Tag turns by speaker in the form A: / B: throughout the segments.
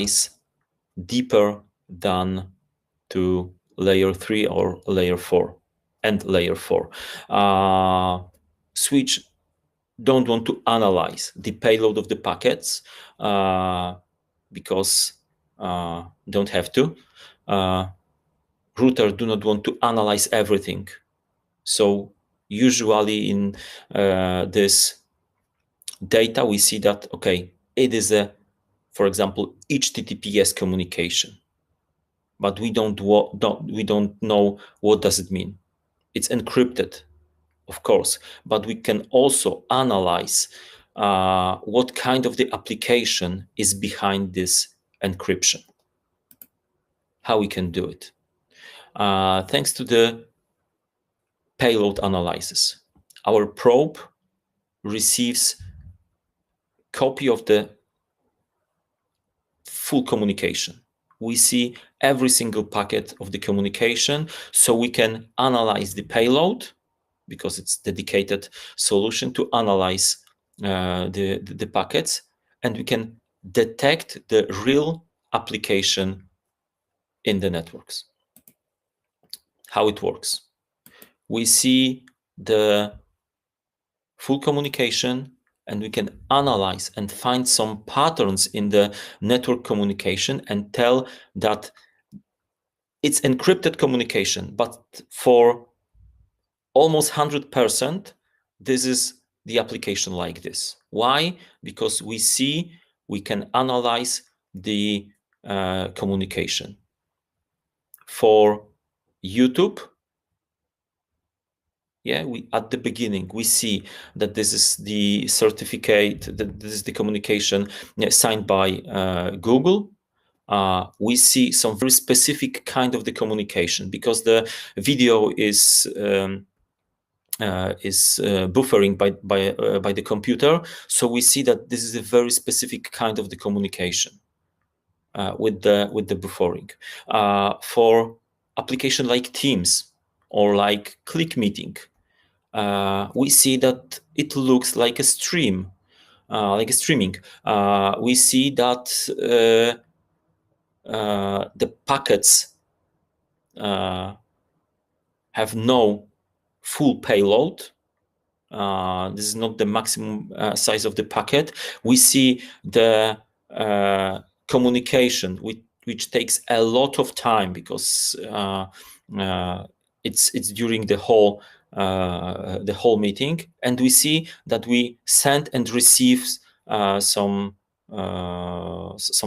A: is deeper than to layer 3 or layer 4 and layer 4. Switch don't want to analyze the payload of the packets because don't have to. Router do not want to analyze everything. So usually in this data, we see that, okay, it is a, for example, HTTPS communication, but we don't know what does it mean. It's encrypted, of course, but we can also analyze what kind of the application is behind this encryption. How we can do it? Thanks to the payload analysis. Our probe receives copy of the full communication. We see every single packet of the communication, so we can analyze the payload because it's dedicated solution to analyze the packets, and we can detect the real application in the networks. How it works? We see the full communication, and we can analyze and find some patterns in the network communication and tell that it's encrypted communication, but for almost 100%, this is the application like this. Why? Because we can analyze the communication. For YouTube, at the beginning, we see that this is the certificate, that this is the communication signed by Google. We see some very specific kind of the communication because the video is buffering by the computer. So we see that this is a very specific kind of the communication with the buffering. For application like Teams or like Click Meeting, we see that it looks like a stream, like a streaming. We see that the packets have no full payload. This is not the maximum size of the packet. We see the communication, which takes a lot of time because it's during the whole meeting, and we see that we send and receive some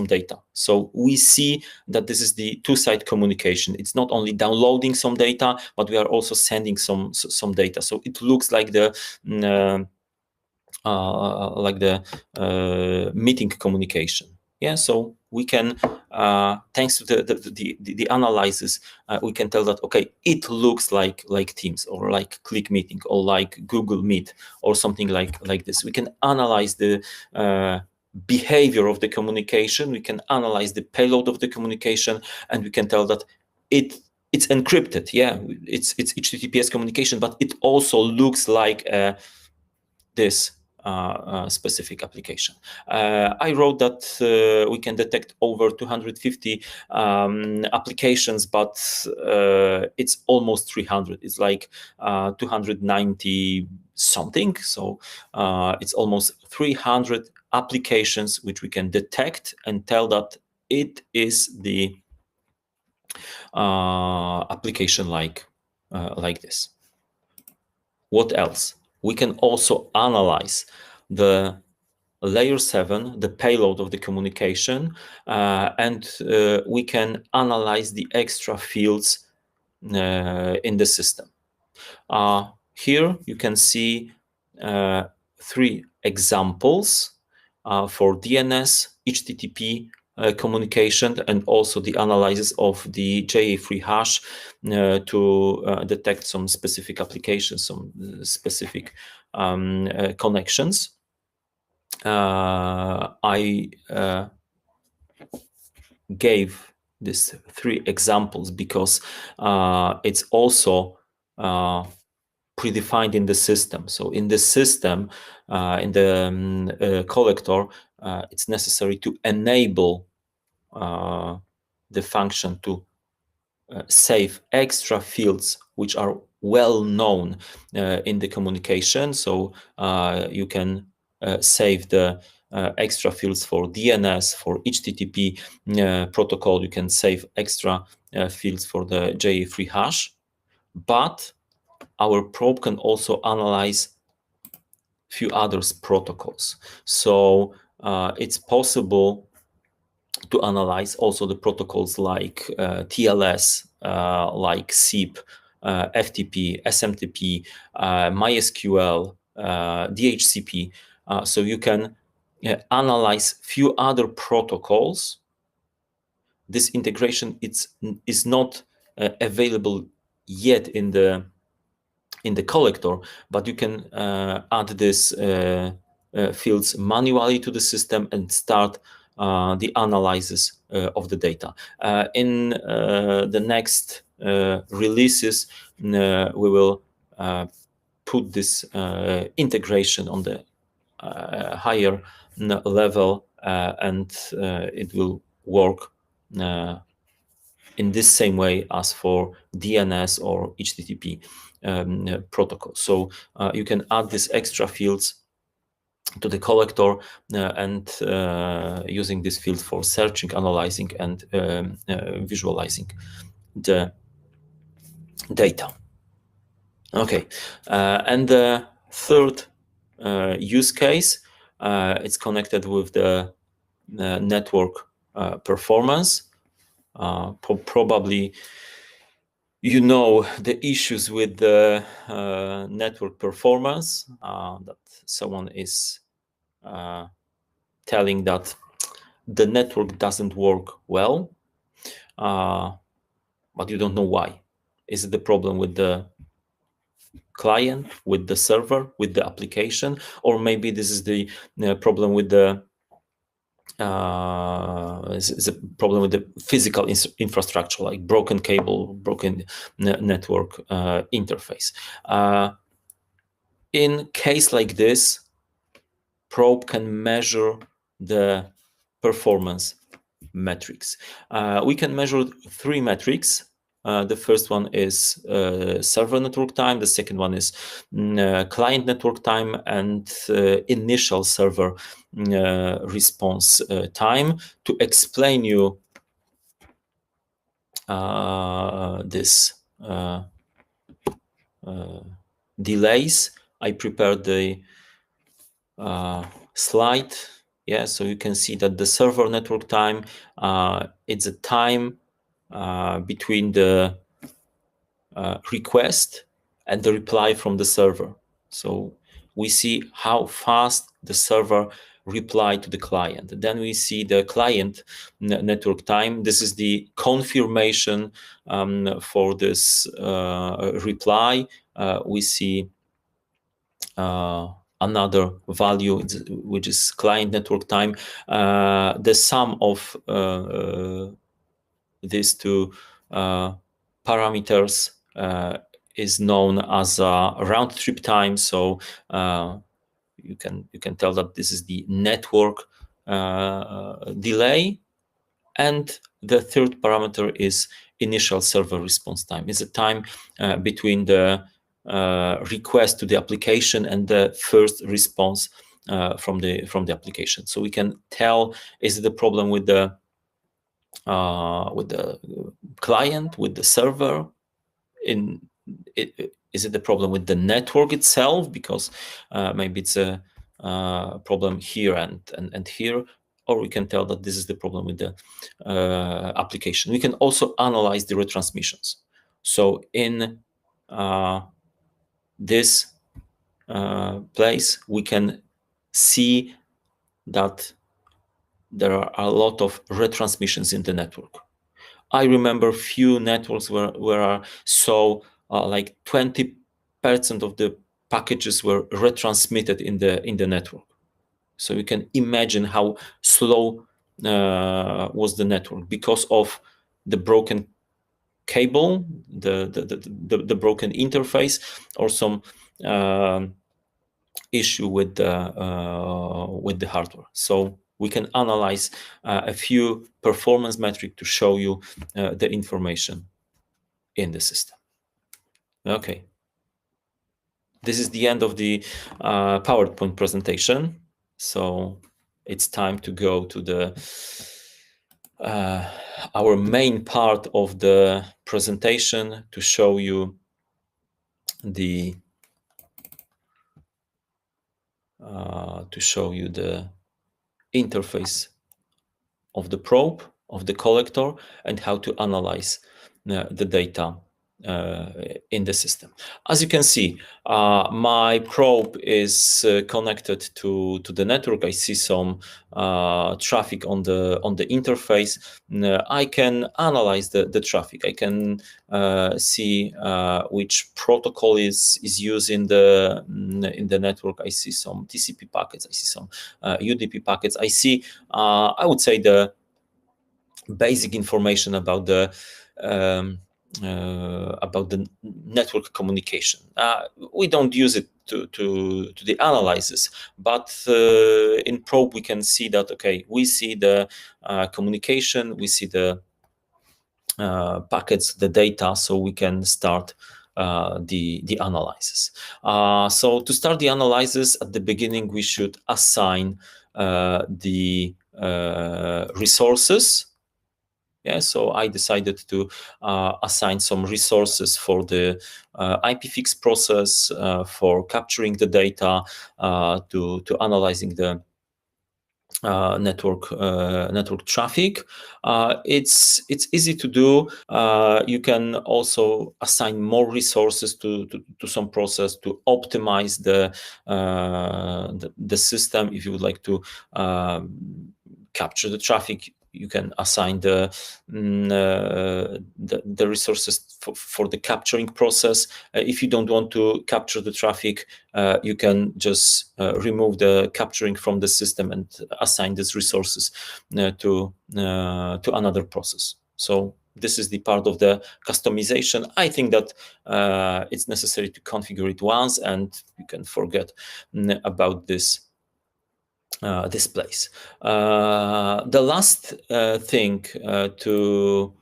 A: data. So we see that this is the two-side communication. It's not only downloading some data, but we are also sending some data. So it looks like the meeting communication. Yeah, so we can, thanks to the analysis, we can tell that, okay, it looks like Teams or like Click Meeting or like Google Meet or something like this. We can analyze the behavior of the communication. We can analyze the payload of the communication, and we can tell that it's encrypted. Yeah, it's HTTPS communication, but it also looks like this specific application. I wrote that we can detect over 250 applications, but it's almost 300. It's like 290 something. So it's almost 300 applications which we can detect and tell that it is the application like this. What else? We can also analyze the layer 7, the payload of the communication, and we can analyze the extra fields in the system. Here you can see 3 examples for DNS, HTTP communication, and also the analysis of the JA3 hash to detect some specific applications, some specific connections. I gave these 3 examples because it's also predefined in the system. So in the system, in the collector, it's necessary to enable the function to save extra fields which are well known in the communication. So you can save the extra fields for DNS, for HTTP protocol. You can save extra fields for the JA3 hash. But our probe can also analyze few others protocols. So it's possible to analyze also the protocols like TLS, like SIP, FTP, SMTP, MySQL, DHCP. So you can analyze few other protocols. This integration is not available yet in the collector, but you can add this fields manually to the system and start the analysis of the data. In the next releases, we will put this integration on the higher level, and it will work in this same way as for DNS or HTTP protocol. So you can add these extra fields to the collector and using this field for searching, analyzing, and visualizing the data. Okay, and the third use case, it's connected with the network performance. Probably you know the issues with the network performance, that someone is telling that the network doesn't work well, but you don't know why. Is it the problem with the client, with the server, with the application, or maybe this is the problem with the is a problem with the physical infrastructure, like broken cable, broken network interface. In case like this, probe can measure the performance metrics. We can measure three metrics. The first one is server network time. The second one is client network time, and initial server response time. To explain you this delays, I prepared the slide. Yeah, so you can see that the server network time, it's a time between the request and the reply from the server. So we see how fast the server replied to the client. Then we see the client network time. This is the confirmation for this reply. We see another value, which is client network time. The sum of these two parameters is known as round trip time. So you can tell that this is the network delay, and the third parameter is initial server response time. It's a time between the request to the application and the first response from the application. So we can tell, is it a problem with the client, with the server? Is it the problem with the network itself? Because maybe it's a problem here and here, or we can tell that this is the problem with the application. We can also analyze the retransmissions. So in this place, we can see that there are a lot of retransmissions in the network. I remember few networks where so like 20% of the packages were retransmitted in the network. So you can imagine how slow was the network because of the broken cable, the broken interface, or some issue with the hardware. So We can analyze a few performance metrics to show you the information in the system. Okay. This is the end of the PowerPoint presentation. So it's time to go to the our main part of the presentation to show you the interface of the probe, of the collector, and how to analyze the data in the system. As you can see, my probe is connected to the network. I see some traffic on the interface. I can analyze the traffic. I can see which protocol is used in the network. I see some TCP packets. I see some UDP packets. I see, I would say, the basic information about the network communication. We don't use it to the analysis, but in probe we can see that, okay, we see the communication, we see the packets, the data, so we can start the analysis. So to start the analysis, at the beginning we should assign the resources. Yeah, so I decided to assign some resources for the IPFix process, for capturing the data, to analyzing the network traffic. It's easy to do. You can also assign more resources to some process to optimize the system. If you would like to capture the traffic, you can assign the resources for the capturing process. If you don't want to capture the traffic, you can just remove the capturing from the system and assign these resources to another process. So this is the part of the customization. I think that it's necessary to configure it once, and you can forget about this displays. The last thing to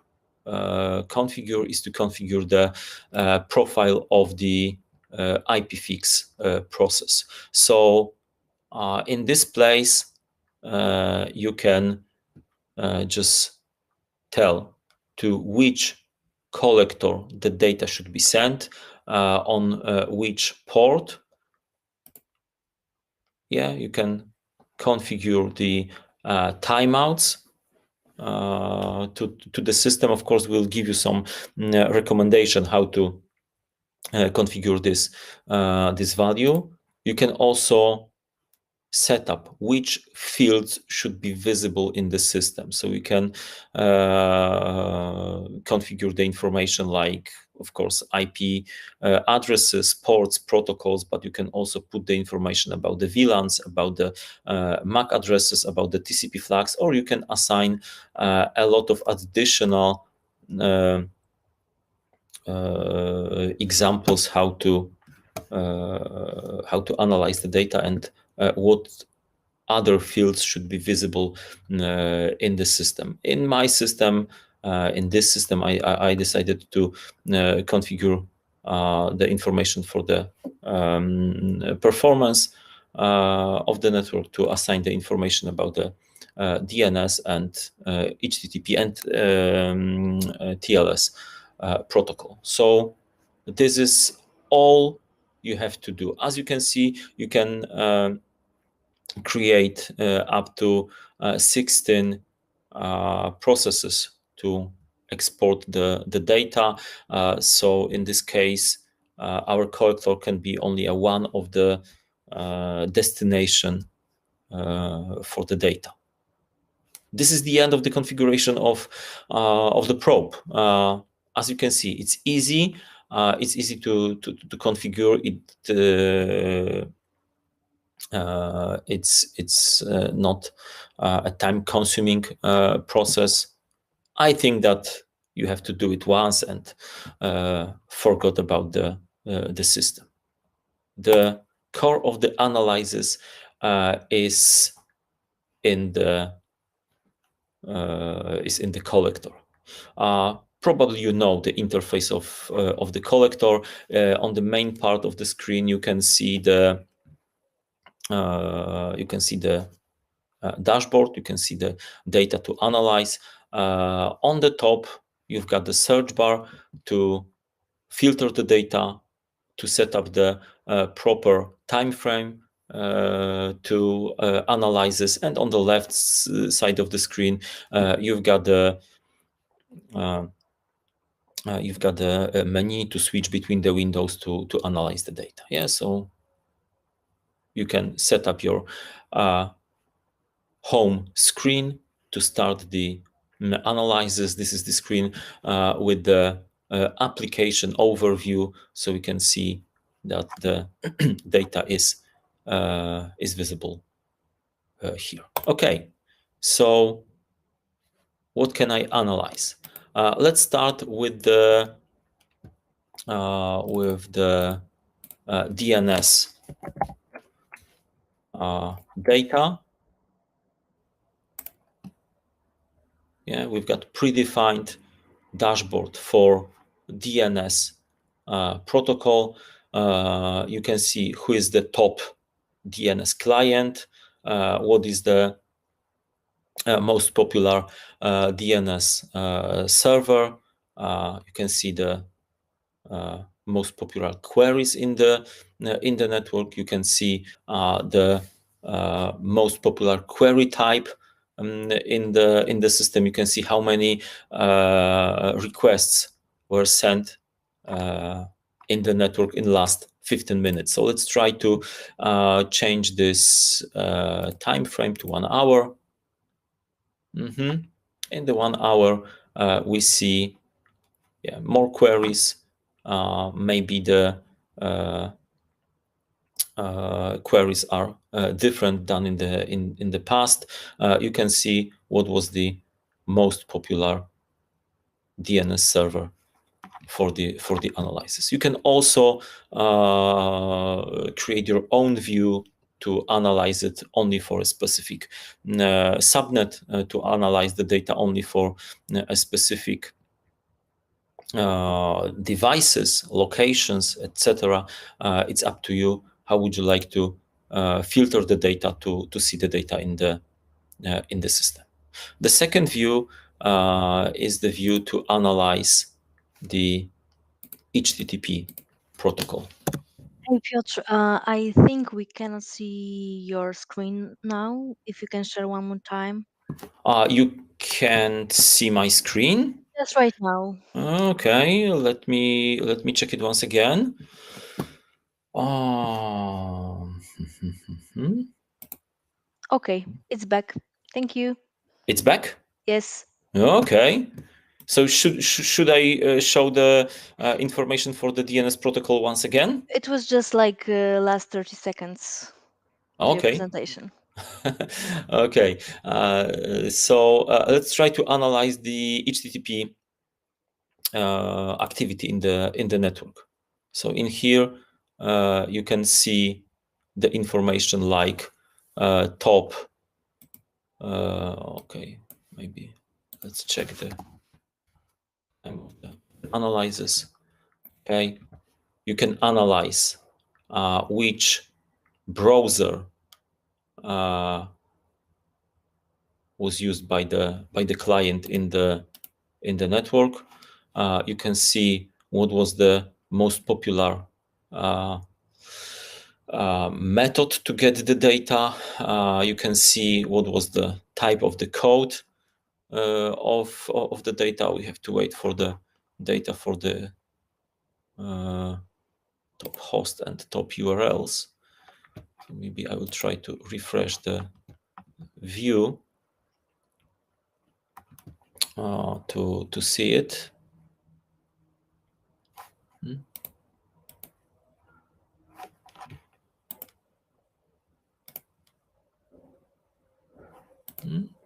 A: configure is to configure the profile of the IPFix process. So in this place, you can just tell to which collector the data should be sent, on which port. Yeah, you can configure the timeouts to the system. Of course, we'll give you some recommendation how to configure this value. You can also set up which fields should be visible in the system. So you can configure the information like, of course, IP addresses, ports, protocols, but you can also put the information about the VLANs, about the MAC addresses, about the TCP flags, or you can assign a lot of additional examples how to analyze the data and what other fields should be visible in the system. In my system, in this system, I decided to configure the information for the performance of the network, to assign the information about the DNS and HTTP and TLS protocol. So this is all you have to do. As you can see, you can create up to 16 processes to export the data. So in this case, our collector can be only one of the destination for the data. This is the end of the configuration of the probe. As you can see, it's easy. It's easy to configure it. It's not a time-consuming process. I think that you have to do it once and forgot about the system. The core of the analysis is in the collector. Probably you know the interface of the collector. On the main part of the screen, you can see the dashboard. You can see the data to analyze. On the top, you've got the search bar to filter the data, to set up the proper time frame to analysis. And on the left side of the screen, you've got the menu to switch between the windows to analyze the data. Yeah, so you can set up your home screen to start the analysis. This is the screen with the application overview, so we can see that the data is visible here. Okay, so what can I analyze? Let's start with the DNS data. Yeah, we've got predefined dashboard for DNS protocol. You can see who is the top DNS client, what is the most popular DNS server. You can see the most popular queries in the network. You can see the most popular query type in the system. You can see how many requests were sent in the network in the last 15 minutes. So let's try to change this time frame to 1 hour. In the 1 hour, we see more queries. Maybe the queries are different than in the past. You can see what was the most popular DNS server for the analysis. You can also create your own view to analyze it only for a specific subnet, to analyze the data only for a specific devices, locations, etc. It's up to you. How would you like to filter the data to see the data in the system? The second view is the view to analyze the HTTP protocol.
B: Hey Piotr, I think we cannot see your screen now. If you can share one more time.
A: You can't see my screen.
B: Just right now.
A: Okay, let me check it once again. Um,
B: Okay, it's back. Thank you.
A: it's back.
B: Yes,
A: Okay. So should I show the information for the DNS protocol once again?
B: it was just like last 30 seconds of your
A: Okay.
B: presentation.
A: Okay. So let's try to analyze the HTTP activity in the network. So in here, you can see the information like top. Okay, maybe let's check the time of the analysis. Okay, you can analyze which browser was used by the client in the network. You can see what was the most popular method to get the data. You can see what was the type of the code of the data. We have to wait for the data for the top host and top URLs. Maybe I will try to refresh the view to see it.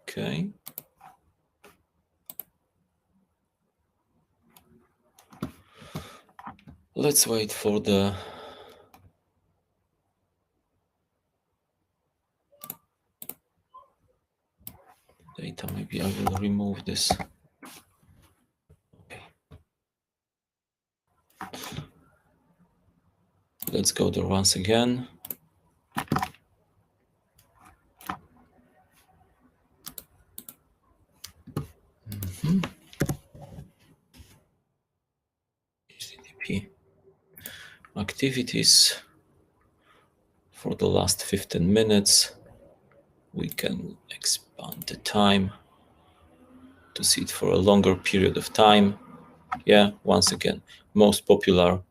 A: Okay. Let's wait for the this. Okay. Let's go there once again. HTTP activities for the last 15 minutes. We can expand the time to see it for a longer period of time. Yeah, once again, most popular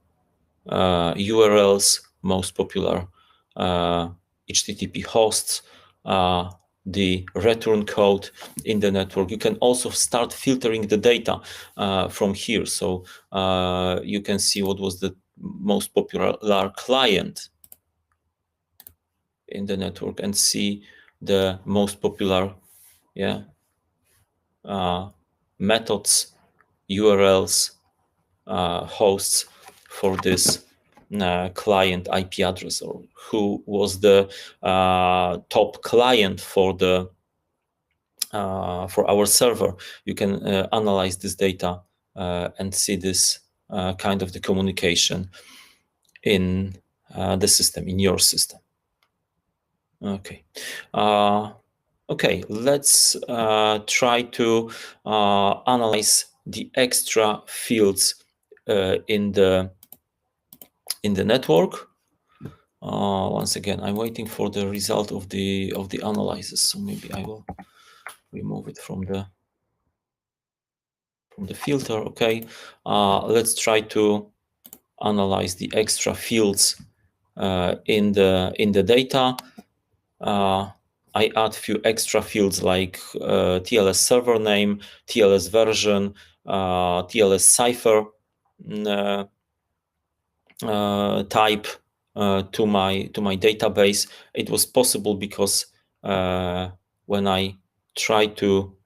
A: URLs, most popular HTTP hosts, the return code in the network. You can also start filtering the data from here. So you can see what was the most popular client in the network and see the most popular methods, URLs, hosts for this client IP address, or who was the top client for the for our server. You can analyze this data and see this kind of the communication in the system, in your system. Okay. Okay, let's try to analyze the extra fields in the network. Once again, I'm waiting for the result of the analysis, so maybe I will remove it from the filter. Okay, let's try to analyze the extra fields in the data. I add few extra fields like TLS server name, TLS version, TLS cipher type to my database. It was possible because when I try to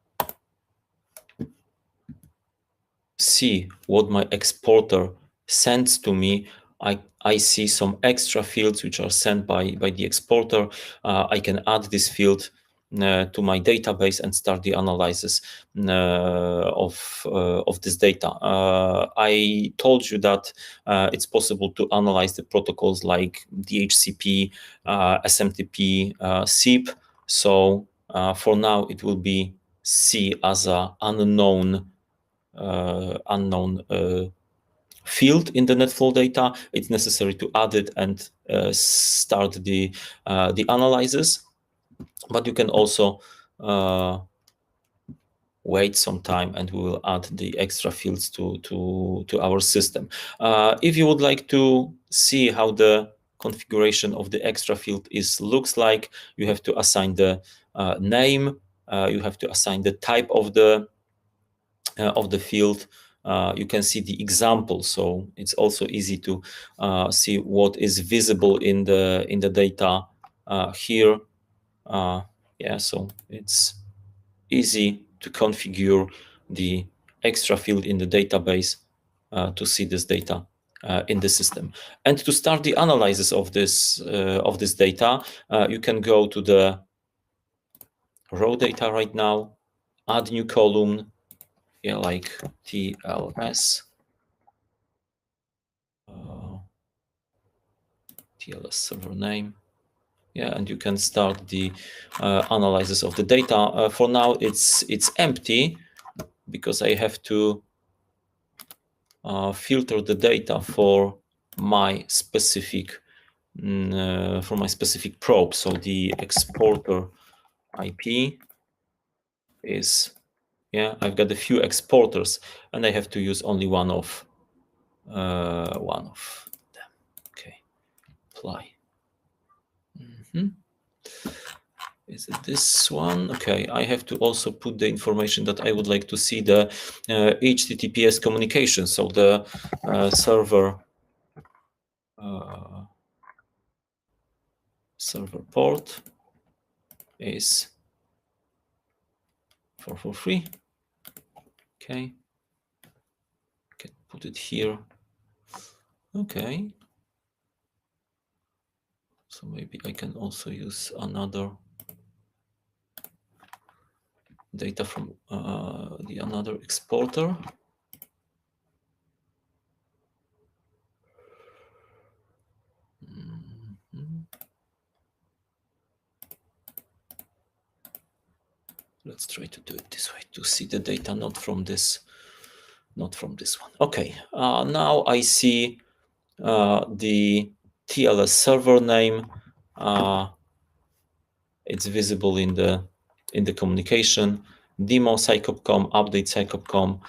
A: see what my exporter sends to me, I see some extra fields which are sent by the exporter. I can add this field to my database and start the analysis of this data. I told you that it's possible to analyze the protocols like DHCP, SMTP, SIP. So for now, it will be C as an unknown field in the netflow data. It's necessary to add it and start the analysis. But you can also wait some time and we will add the extra fields to our system. If you would like to see how the configuration of the extra field looks like, you have to assign the name, you have to assign the type of the field. You can see the example, so it's also easy to see what is visible in the data here. Yeah, so it's easy to configure the extra field in the database to see this data in the system. And to start the analysis of this data, you can go to the raw data right now, add new column, like TLS, TLS server name. Yeah, and you can start the analysis of the data. For now, it's empty because I have to filter the data for my specific probe. So the exporter IP is, yeah, I've got a few exporters, and I have to use only one of them. Okay, apply. Is it this one? Okay, I have to also put the information that I would like to see the HTTPS communication. So the server port is 443. Okay, can put it here. Okay, so maybe I can also use another data from the another exporter. Let's try to do it this way to see the data not from this one. Okay, now I see the TLS server name. It's visible in the communication. Demo Sycope.com, update Sycope.com.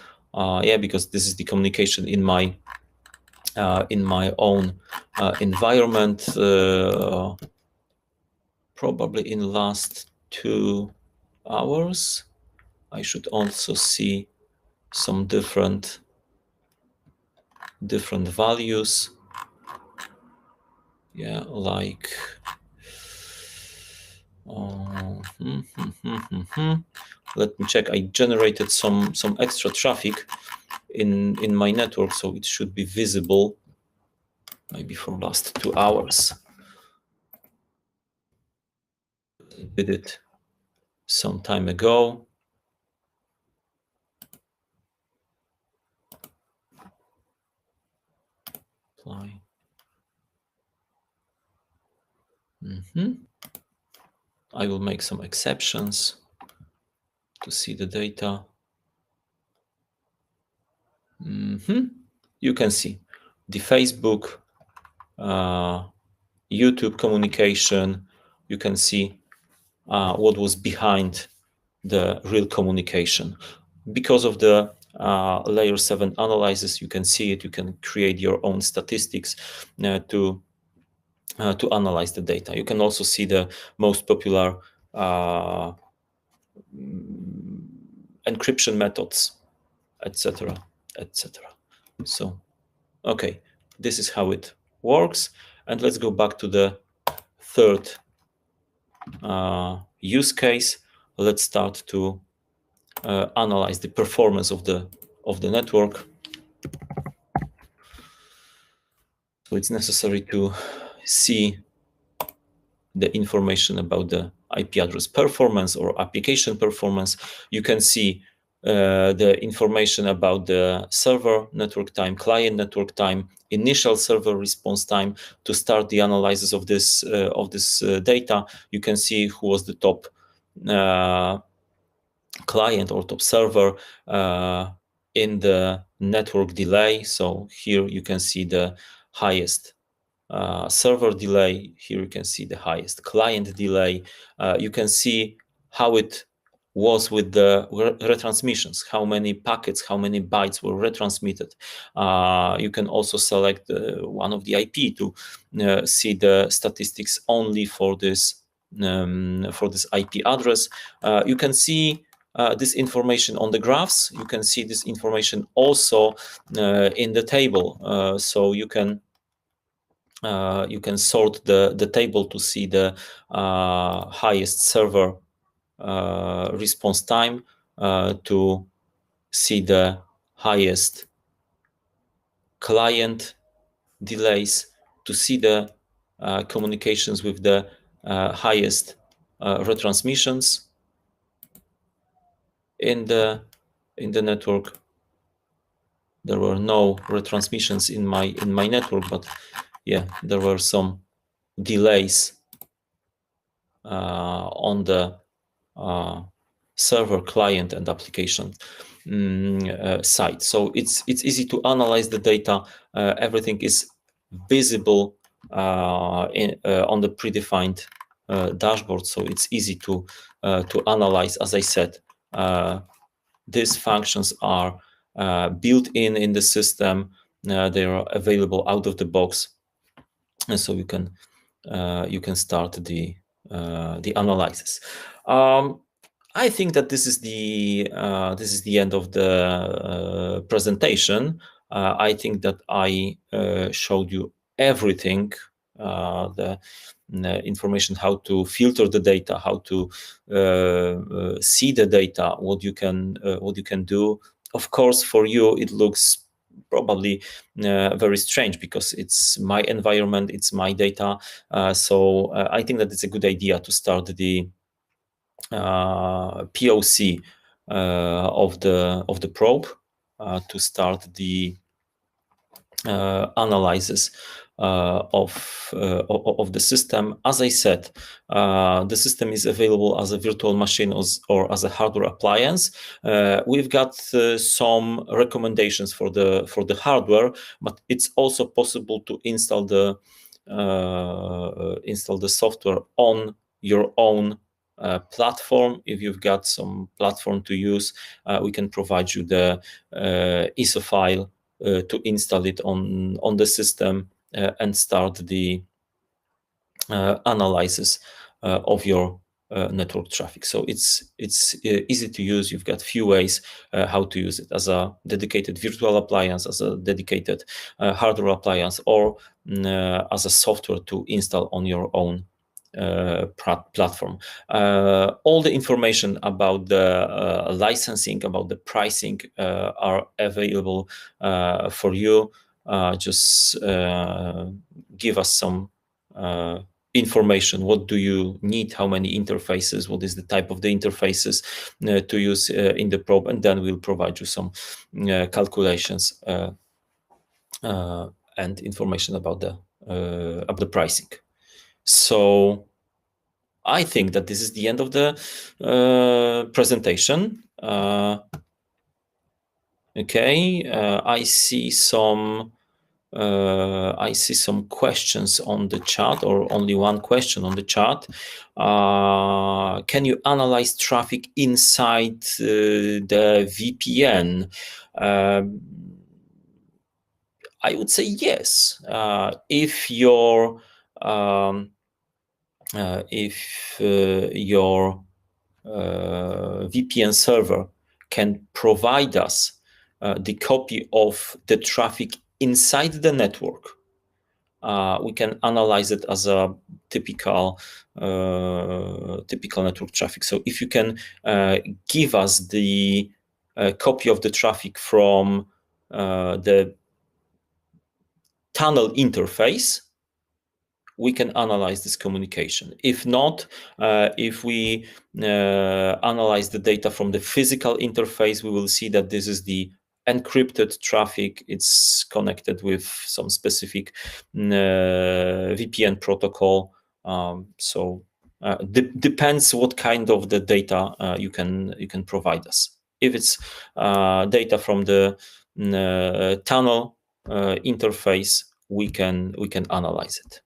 A: Yeah, because this is the communication in my own environment. Probably in last 2 hours, I should also see some different values. Yeah, like let me check. I generated some extra traffic in my network, so it should be visible maybe for last 2 hours. Did it some time ago. Apply. I will make some exceptions to see the data. You can see the Facebook, YouTube communication. You can see what was behind the real communication. Because of the layer 7 analysis, you can see it. You can create your own statistics to analyze the data. You can also see the most popular encryption methods, etc., etc. So, okay, this is how it works. And let's go back to the third use case. Let's start to analyze the performance of the network. So it's necessary to see the information about the IP address performance or application performance. You can see the information about the server network time, client network time, initial server response time. To start the analysis of this data, you can see who was the top client or top server in the network delay. So here you can see the highest server delay. Here you can see the highest client delay. You can see how it was with the retransmissions, how many packets, how many bytes were retransmitted. You can also select one of the IP to see the statistics only for this IP address. You can see this information on the graphs. You can see this information also in the table. So you can sort the table to see the highest server response time, to see the highest client delays, to see the communications with the highest retransmissions in the network. There were no retransmissions in my network, but yeah, there were some delays on the server, client, and application side. So it's easy to analyze the data. Everything is visible on the predefined dashboard. So it's easy to analyze. As I said, these functions are built in the system. They are available out of the box, and so you can start the analysis. I think that this is the end of the presentation. I think that I showed you everything, the information, how to filter the data, how to see the data, what you can do. Of course, for you it looks probably very strange because it's my environment, it's my data. So I think that it's a good idea to start the POC of the probe to start the analysis of the system. As I said, the system is available as a virtual machine or as a hardware appliance. We've got some recommendations for the hardware, but it's also possible to install the software on your own platform. If you've got some platform to use, we can provide you the ISO file to install it on the system and start the analysis of your network traffic. So it's easy to use. You've got few ways how to use it as a dedicated virtual appliance, as a dedicated hardware appliance, or as a software to install on your own platform. All the information about the licensing, about the pricing are available for you. Just give us some information. What do you need? How many interfaces? What is the type of the interfaces to use in the probe? And then we'll provide you some calculations and information about the pricing. So I think that this is the end of the presentation. Okay, I see some questions on the chat, or only one question on the chat. Can you analyze traffic inside the VPN? I would say yes. If your VPN server can provide us the copy of the traffic inside the network, we can analyze it as a typical network traffic. So if you can give us the copy of the traffic from the tunnel interface, we can analyze this communication. If not, if we analyze the data from the physical interface, we will see that this is the encrypted traffic. It's connected with some specific VPN protocol. So depends what kind of the data you can provide us. If it's data from the tunnel interface, we can analyze it.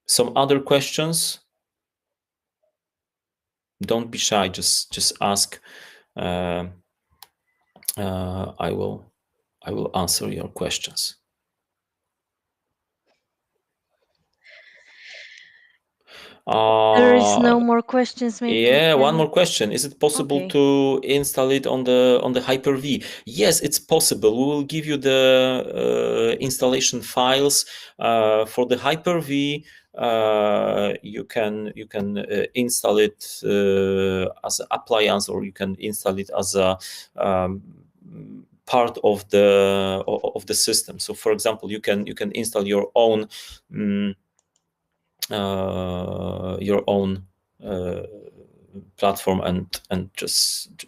A: Some other questions? Don't be shy. Just ask. I will answer your questions.
B: There is no more questions. Maybe
A: yeah, one more question. Is it possible
B: Okay.
A: to install it on the Hyper-V? Yes, it's possible. We will give you the installation files for the Hyper-V. You can install it as an appliance, or you can install it as a part of the system. So, for example, you can install your own platform and just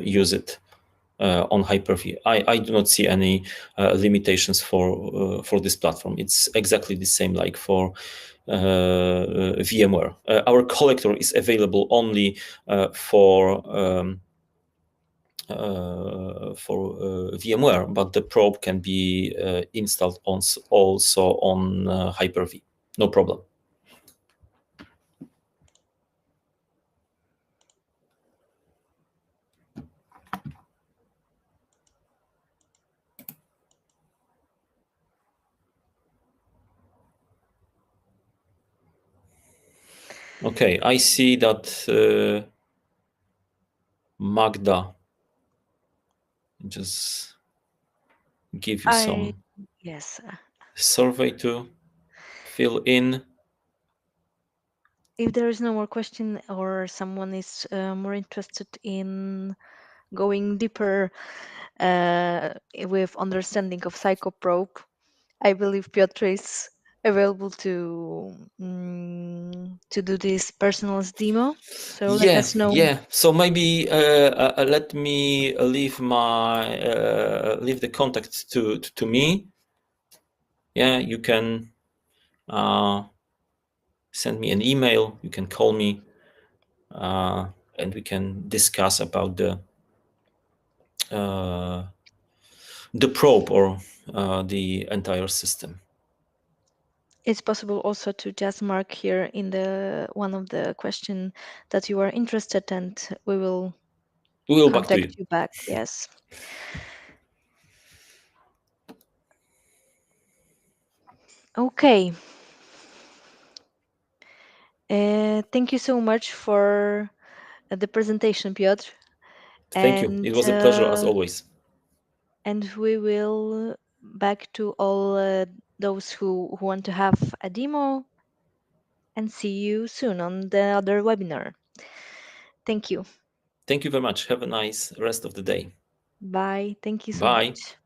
A: use it on Hyper-V. I do not see any limitations for this platform. It's exactly the same like for VMware. Our collector is available only for VMware, but the probe can be installed also on Hyper-V. No problem. Okay, I see that Magda just give you some
B: yes.
A: survey to fill in.
B: If there is no more question, or someone is more interested in going deeper with understanding of Sycope Probe, I believe Piotr is available to do this personalized demo. So let us know.
A: Yeah. So maybe let me leave the contact to me. Yeah, you can send me an email. You can call me, and we can discuss about the probe or the entire system.
B: It's possible also to just mark here in the one of the question that you are interested, and we will
A: We will back to
B: contact
A: you.
B: you back. Yes. Okay. Thank you so much for the presentation, Piotr,
A: Thank you.
B: and
A: It was a pleasure as always.
B: we will back to all those who want to have a demo, and see you soon on the other webinar. Thank you.
A: Thank you very much. Have a nice rest of the day.
B: Bye. Thank you so
A: Bye.
B: much.